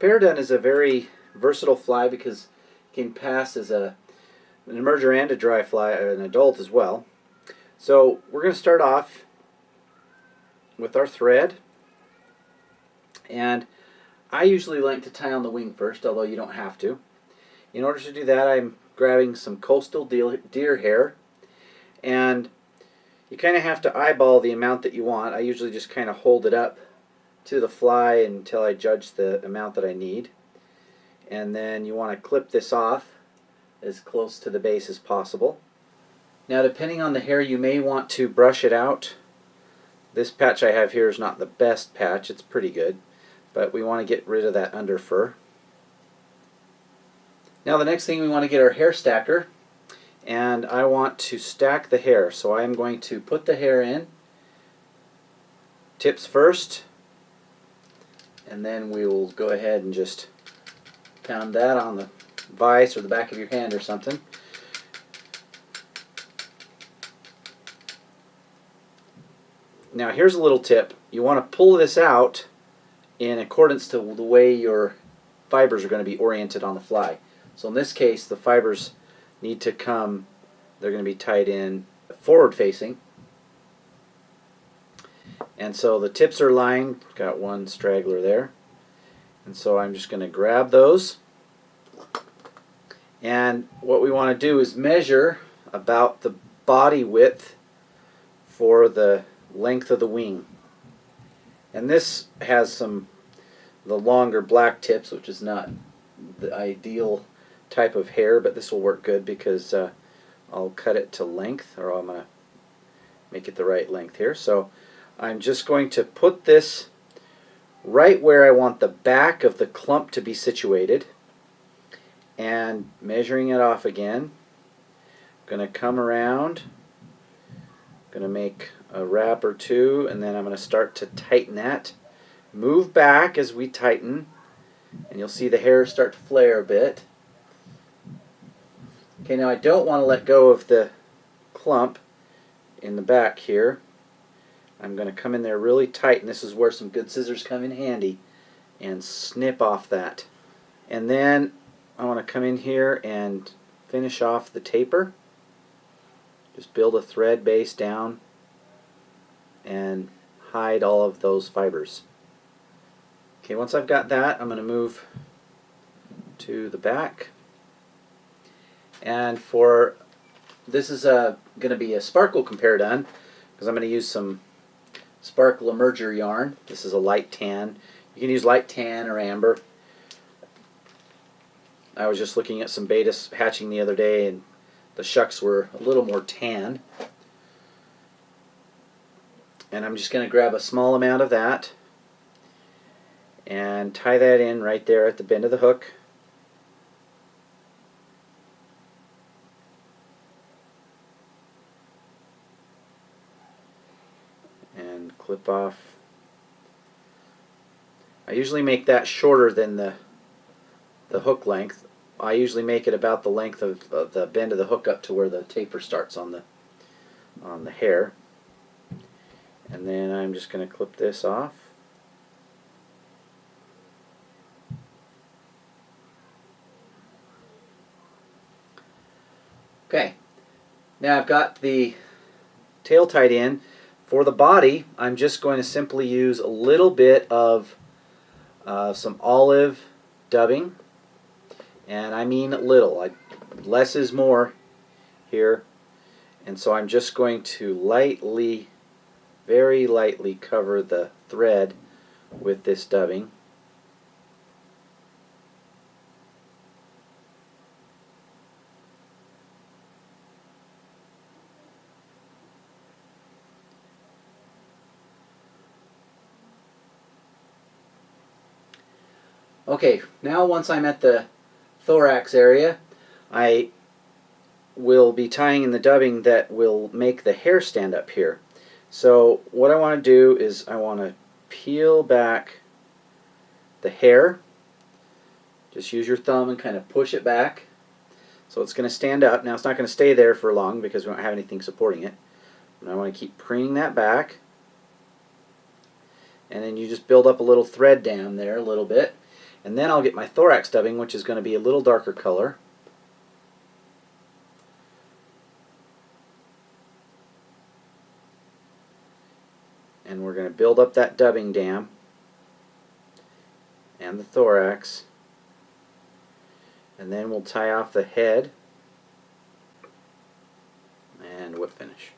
Comparadun is a very versatile fly because it can pass as an emerger and a dry fly, an adult as well. So we're going to start off with our thread, and I usually like to tie on the wing first, although you don't have to. In order to do that, I'm grabbing some coastal deer hair, and you kind of have to eyeball the amount that you want. I usually just kind of hold it up to the fly until I judge the amount that I need, and then you want to clip this off as close to the base as possible. Now, depending on the hair, you may want to brush it out. This patch I have here is not the best patch. It's pretty good, but we want to get rid of that under fur. Now the next thing, we want to get our hair stacker, and I want to stack the hair. So I'm going to put the hair in, tips first, and then we will go ahead and just pound that on the vise or the back of your hand or something. Now here's a little tip. You want to pull this out in accordance to the way your fibers are going to be oriented on the fly. So in this case, the fibers need to come, they're going to be tied in forward facing. And so the tips are lined, got one straggler there. And so I'm just going to grab those. And what we want to do is measure about the body width for the length of the wing. And this has the longer black tips, which is not the ideal type of hair, but this will work good because I'll cut it to length, or I'm going to make it the right length here. So I'm just going to put this right where I want the back of the clump to be situated, and measuring it off again. I'm going to come around, going to make a wrap or two, and then I'm going to start to tighten that. Move back as we tighten, and you'll see the hair start to flare a bit. Okay, now I don't want to let go of the clump in the back here. I'm going to come in there really tight, and this is where some good scissors come in handy, and snip off that. And then I want to come in here and finish off the taper. Just build a thread base down and hide all of those fibers. Okay, once I've got that, I'm going to move to the back. And for this is going to be a sparkle Comparadun, because I'm going to use some sparkle emerger yarn. This is a light tan. You can use light tan or amber. I was just looking at some betas hatching the other day, and the shucks were a little more tan. And I'm just going to grab a small amount of that and tie that in right there at the bend of the hook. And clip off. I usually make that shorter than the hook length. I usually make it about the length of the bend of the hook up to where the taper starts on the hair. And then I'm just going to clip this off. Okay, now I've got the tail tied in. For the body, I'm just going to simply use a little bit of some olive dubbing, and I mean little. Less is more here, and so I'm just going to lightly, very lightly cover the thread with this dubbing. Okay, now once I'm at the thorax area, I will be tying in the dubbing that will make the hair stand up here. So what I want to do is I want to peel back the hair. Just use your thumb and kind of push it back so it's going to stand up. Now it's not going to stay there for long because we don't have anything supporting it. And I want to keep preening that back. And then you just build up a little thread down there a little bit. And then I'll get my thorax dubbing, which is going to be a little darker color. And we're going to build up that dubbing dam and the thorax. And then we'll tie off the head and whip finish.